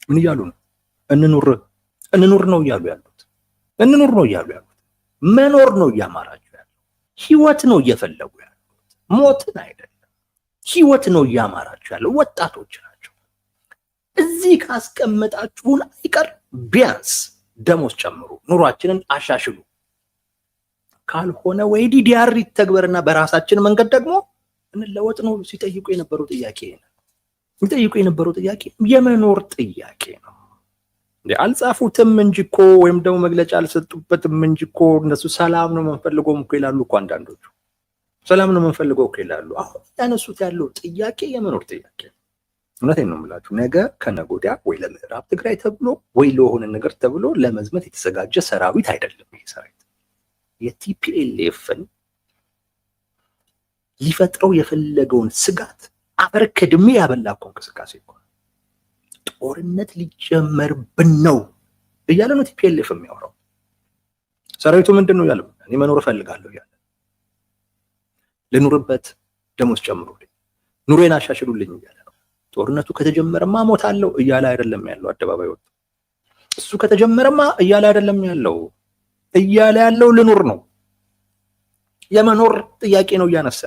ምን እያሉ ነው? እንኑር ነው እያሉ ያሉት። እንኑር ነው እያሉ ያሉት። መኖር ነው እያማራቸው ያለው። ህይወት ነው እየፈለጉ ያሉት። ሞትን አይደለም። ህይወት ነው እያማራቸው ያለው። ወጣቶች ናቸው። እዚህ ካስቀመጣችሁን አይቀር ቢያንስ ደሞዝ ጨምሩ፣ ኑሯችንን አሻሽሉ። ካልሆነ ወይ ዲዲአር ይተግበርና በራሳችን መንገድ ደግሞ እንለወጥ ነው ሲጠይቁ የነበረው ጥያቄ ነው። ሲጠይቁ የነበረው ጥያቄ የመኖር ጥያቄ ነው። አልጻፉትም እንጂ እኮ ወይም ደግሞ መግለጫ አልሰጡበትም እንጂ እኮ እነሱ ሰላም ነው የምንፈልገው እኮ ይላሉ እኮ አንዳንዶቹ። ሰላም ነው የምንፈልገው እኮ ይላሉ። አሁን ያነሱት ያለው ጥያቄ የመኖር ጥያቄ ነው። እውነቴን ነው የምላችሁ። ነገ ከነገ ወዲያ ወይ ለምዕራብ ትግራይ ተብሎ ወይ ለሆነ ነገር ተብሎ ለመዝመት የተዘጋጀ ሰራዊት አይደለም። ይሄ ሰራዊት የቲፒኤልኤፍን ሊፈጥረው የፈለገውን ስጋት አፈር ከድሜ ያበላ እኮ እንቅስቃሴ እኮ ጦርነት ሊጀመርብን ነው እያለ ነው ቲፒኤልኤፍ የሚያወራው። ሰራዊቱ ምንድን ነው ያለው? እኔ መኖር እፈልጋለሁ እያለ ልኑርበት፣ ደሞዝ ጨምሩልኝ፣ ኑሮዬን አሻሽሉልኝ እያለ ነው። ጦርነቱ ከተጀመረማ ሞታለሁ እያለ አይደለም ያለው። አደባባይ ወጥቶ እሱ ከተጀመረማ እያለ አይደለም ያለው። እያለ ያለው ልኑር ነው። የመኖር ጥያቄ ነው እያነሳ